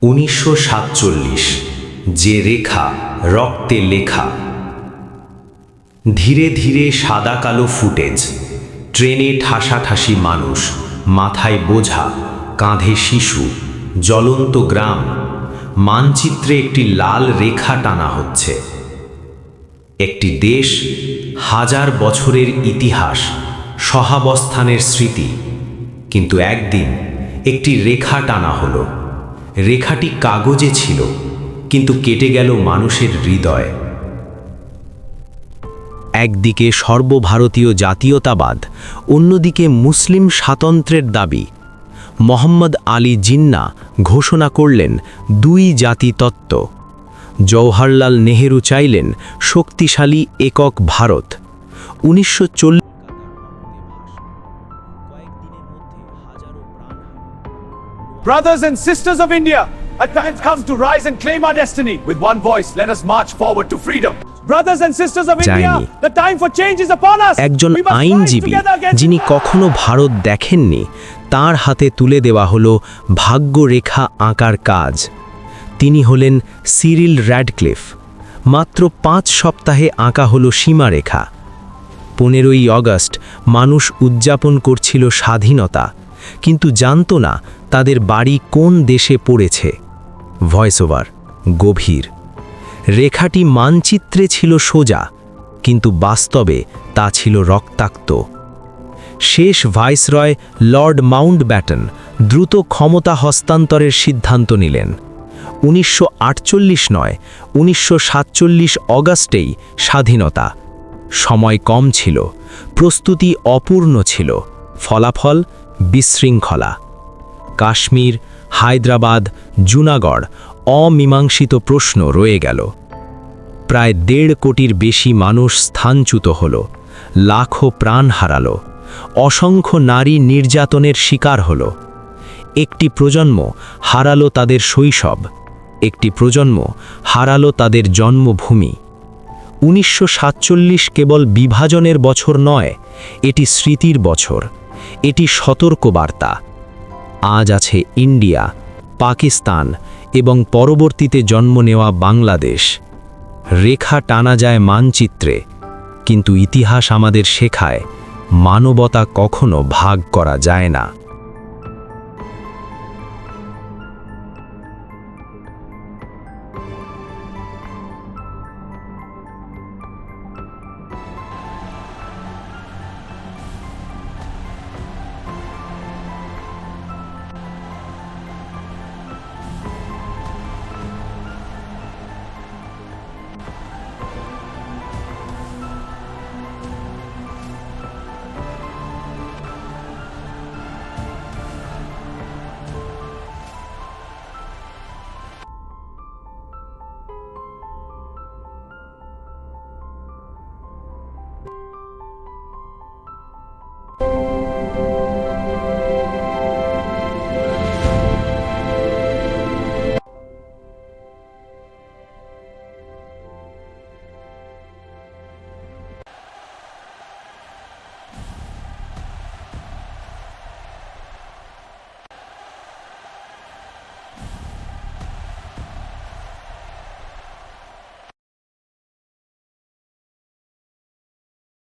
1947 যে রেখা রক্তে লেখা। ধীরে ধীরে সাদা কালো ফুটেজ, ট্রেনে ঠাসাঠাসি মানুষ, মাথায় বোঝা, কাঁধে শিশু, জ্বলন্ত গ্রাম, মানচিত্রে একটি লাল রেখা টানা হচ্ছে। একটি দেশ, হাজার বছরের ইতিহাস, সহাবস্থানের স্মৃতি। কিন্তু একদিন একটি রেখা টানা হলো। রেখাটি কাগজে ছিল, কিন্তু কেটে গেল মানুষের হৃদয়। একদিকে সর্বভারতীয় জাতীয়তাবাদ, অন্যদিকে মুসলিম স্বাতন্ত্র্যের দাবি। মোহাম্মদ আলী জিন্নাহ ঘোষণা করলেন দুই জাতি তত্ত্ব। জওহরলাল নেহেরু চাইলেন শক্তিশালী একক Bharat. 1940 Brothers and sisters of India, a time comes to rise and claim our destiny. With one voice, let us march forward to freedom. Brothers and sisters of India, the time for change is upon us. একজন We must rise আইনজীবী together against যিনি কখনো ভারত দেখেননি, তার হাতে তুলে দেওয়া হলো ভাগ্যরেখা আঁকার কাজ। তিনি হলেন সিরিল র্যাডক্লিফ। মাত্র 5 সপ্তাহে আঁকা হলো সীমারেখা। 15ই অগস্ট মানুষ উদযাপন করছিল স্বাধীনতা, কিন্তু জানত না তাদের বাড়ি কোন দেশে পড়েছে। ভয়েস ওভার গভীর। রেখাটি মানচিত্রে ছিল সোজা, কিন্তু বাস্তবে তা ছিল রক্তাক্ত। শেষ ভাইসরয় লর্ড মাউন্টব্যাটেন দ্রুত ক্ষমতা হস্তান্তরের সিদ্ধান্ত নিলেন। 1948 নয়, 1947 অগাস্টেই স্বাধীনতা। সময় কম ছিল, প্রস্তুতি অপূর্ণ ছিল, ফলাফল বিশৃঙ্খলা। কাশ্মীর, হায়দ্রাবাদ, জুনাগড় অমীমাংসিত প্রশ্ন রয়ে গেল। প্রায় 1.5 কোটির বেশি মানুষ স্থানচ্যুত হল, লাখো প্রাণ হারালো, অসংখ্য নারী নির্যাতনের শিকার হল। একটি প্রজন্ম হারালো তাদের শৈশব, একটি প্রজন্ম হারালো তাদের জন্মভূমি। 1947 কেবল বিভাজনের বছর নয়, এটি স্মৃতির বছর, এটি সতর্কবার্তা। আজ আছে ইন্ডিয়া, পাকিস্তান এবং পরবর্তীতে জন্ম নেওয়া বাংলাদেশ। রেখা টানা যায় মানচিত্রে, কিন্তু ইতিহাস আমাদের শেখায় মানবতা কখনো ভাগ করা যায় না।